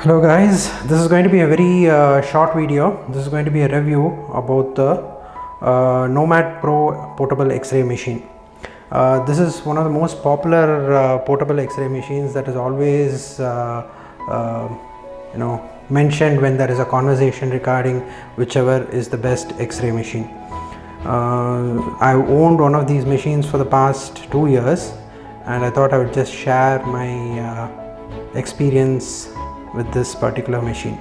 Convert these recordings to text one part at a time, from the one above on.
Hello guys, this is going to be a very short video. This is going to be a review about the Nomad Pro portable X-ray machine. This is one of the most popular portable X-ray machines that is always mentioned when there is a conversation regarding whichever is the best X-ray machine. I owned one of these machines for the past 2 years, and I thought I would just share my experience with this particular machine.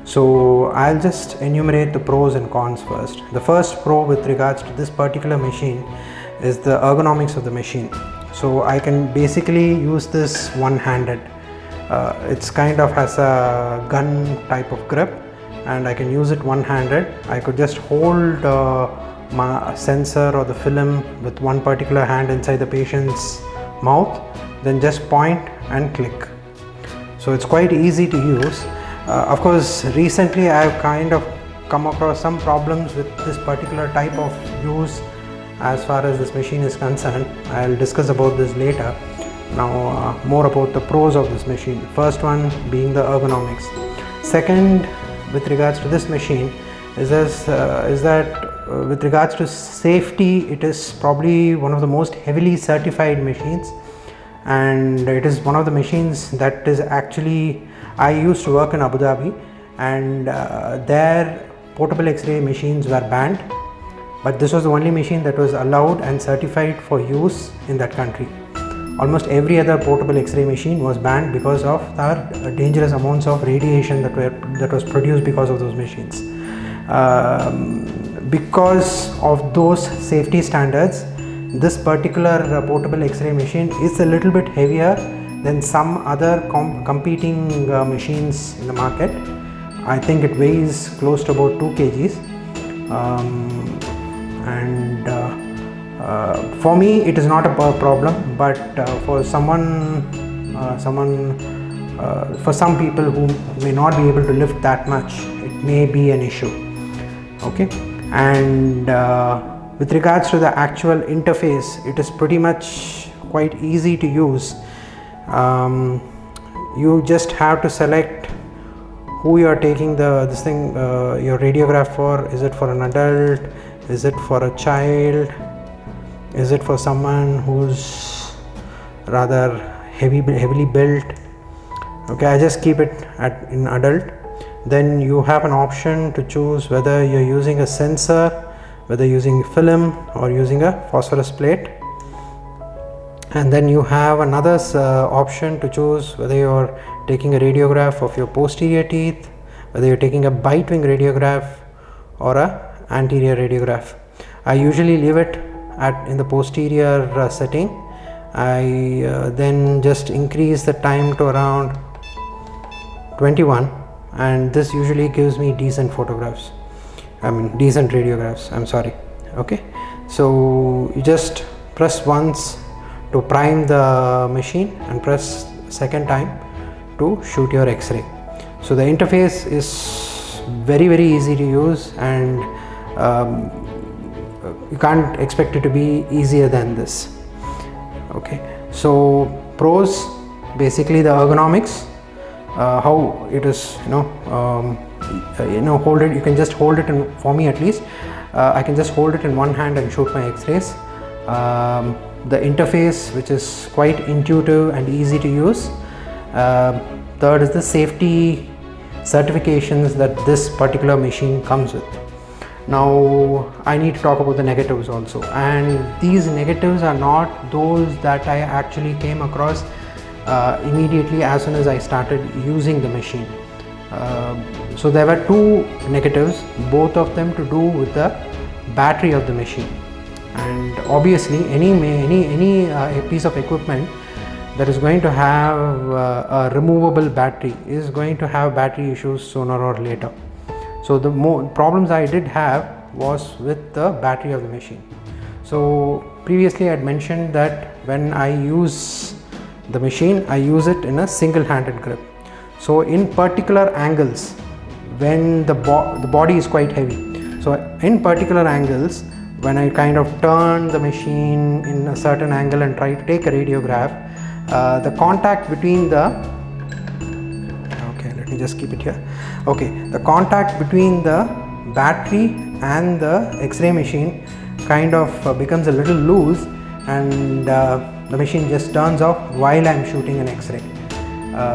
So I'll just enumerate the pros and cons first. The first pro with regards to this particular machine is the ergonomics of the machine. So I can basically use this one-handed. It's kind of has a gun type of grip, and I can use it one-handed. I could just hold my sensor or the film with one particular hand inside the patient's mouth, then just point and click. So it's quite easy to use. Of course, recently I have kind of come across some problems with this particular type of use as far as this machine is concerned. I'll discuss about this later. Now more about the pros of this machine. First one being the ergonomics. Second, with regards to this machine is that with regards to safety, it is probably one of the most heavily certified machines. And it is one of the machines that is actually, I used to work in Abu Dhabi, and their portable X-ray machines were banned, but this was the only machine that was allowed and certified for use in that country. Almost every other portable X-ray machine was banned because of the dangerous amounts of radiation that was produced because of those machines. Because of those safety standards, this particular portable X-ray machine is a little bit heavier than some other competing machines in the market. I think it weighs close to about 2 kgs. For me it is not a problem, but for for some people who may not be able to lift that much, it may be an issue. Okay, and with regards to the actual interface, it is pretty much quite easy to use. You just have to select who you are taking your radiograph for. Is it for an adult? Is it for a child? Is it for someone who's rather heavily built? Okay, I just keep it in adult. Then you have an option to choose whether you're using a sensor, whether using film or using a phosphorus plate. And then you have another option to choose whether you're taking a radiograph of your posterior teeth, whether you're taking a bite wing radiograph or a anterior radiograph. I usually leave it in the posterior setting. I then just increase the time to around 21, and this usually gives me decent radiographs. I'm sorry. Okay, so you just press once to prime the machine and press second time to shoot your X-ray. So the interface is very easy to use, and you can't expect it to be easier than this. Okay, so pros, basically the ergonomics, how it is, hold it. You can just hold it in, for me at least, I can just hold it in one hand and shoot my X-rays. The interface, which is quite intuitive and easy to use. Third is the safety certifications that this particular machine comes with. Now I need to talk about the negatives also, and these negatives are not those that I actually came across immediately as soon as I started using the machine. So there were two negatives, both of them to do with the battery of the machine. And obviously any piece of equipment that is going to have a removable battery is going to have battery issues sooner or later. So the problems I did have was with the battery of the machine. So previously I had mentioned that when I use the machine, I use it in a single-handed grip. So in particular angles, when the body is quite heavy, so in particular angles, when I kind of turn the machine in a certain angle and try to take a radiograph, the contact between the let me just keep it here. Okay, the contact between the battery and the X-ray machine kind of becomes a little loose, and the machine just turns off while I'm shooting an X-ray.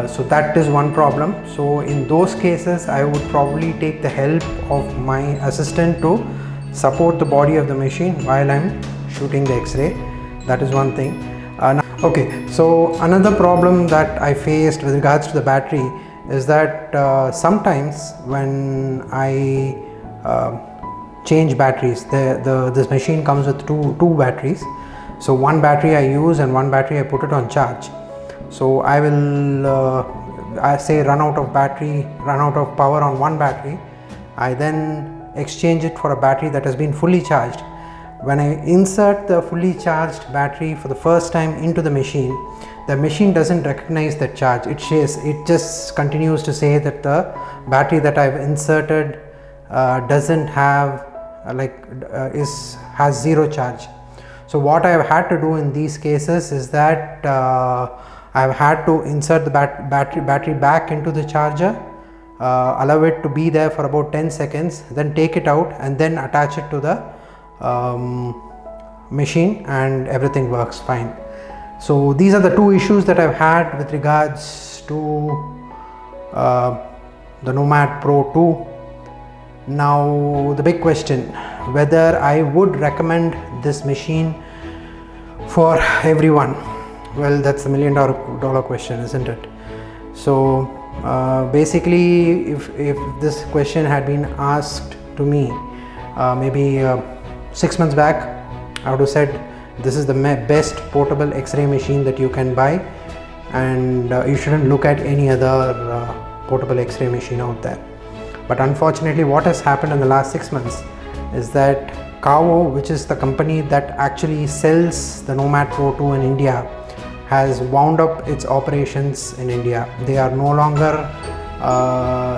So that is one problem. So in those cases I would probably take the help of my assistant to support the body of the machine while I'm shooting the X-ray. That is one thing. Okay, so another problem that I faced with regards to the battery is that sometimes when I change batteries, this machine comes with two batteries. So one battery I use and one battery I put it on charge. So I will I say run out of power on one battery. I then exchange it for a battery that has been fully charged. When I insert the fully charged battery for the first time into the machine doesn't recognize that charge. It just continues to say that the battery that I've inserted doesn't have has zero charge. So what I've had to do in these cases is that I've had to insert the battery back into the charger, allow it to be there for about 10 seconds, then take it out and then attach it to the machine, and everything works fine. So these are the two issues that I've had with regards to the Nomad Pro 2. Now the big question, whether I would recommend this machine for everyone. Well, that's the $1 million question, isn't it? So basically if this question had been asked to me maybe 6 months back, I would have said this is the best portable X-ray machine that you can buy, and you shouldn't look at any other portable X-ray machine out there. But unfortunately what has happened in the last 6 months is that Kawo, which is the company that actually sells the Nomad Pro 2 in India, has wound up its operations in India. They are no longer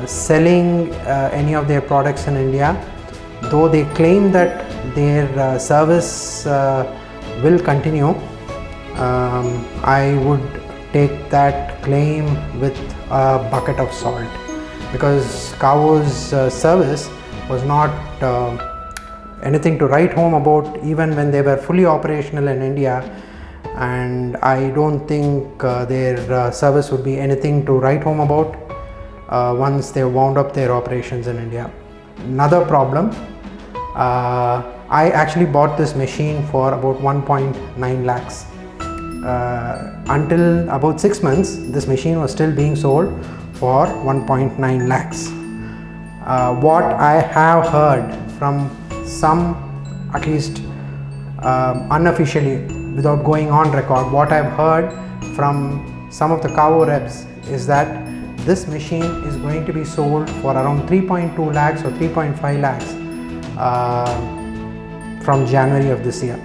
selling any of their products in India, though they claim that their service will continue. I would take that claim with a bucket of salt, because Kawo's service was not anything to write home about even when they were fully operational in India, and I don't think their service would be anything to write home about once they wound up their operations in India. Another problem, I actually bought this machine for about 1.9 lakhs. Until about 6 months, this machine was still being sold for 1.9 lakhs. What I have heard from some, at least unofficially, without going on record, what I've heard from some of the Kawo reps is that this machine is going to be sold for around 3.2 lakhs or 3.5 lakhs from January of this year.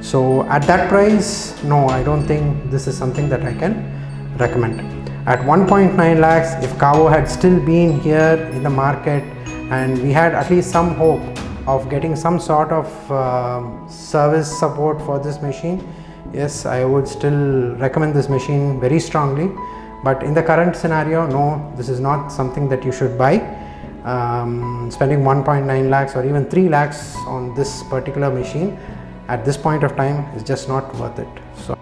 So at that price, no, I don't think this is something that I can recommend. At 1.9 lakhs, if Kawo had still been here in the market and we had at least some hope of getting some sort of service support for this machine, yes, I would still recommend this machine very strongly. But in the current scenario, no, this is not something that you should buy. Spending 1.9 lakhs or even 3 lakhs on this particular machine at this point of time is just not worth it. So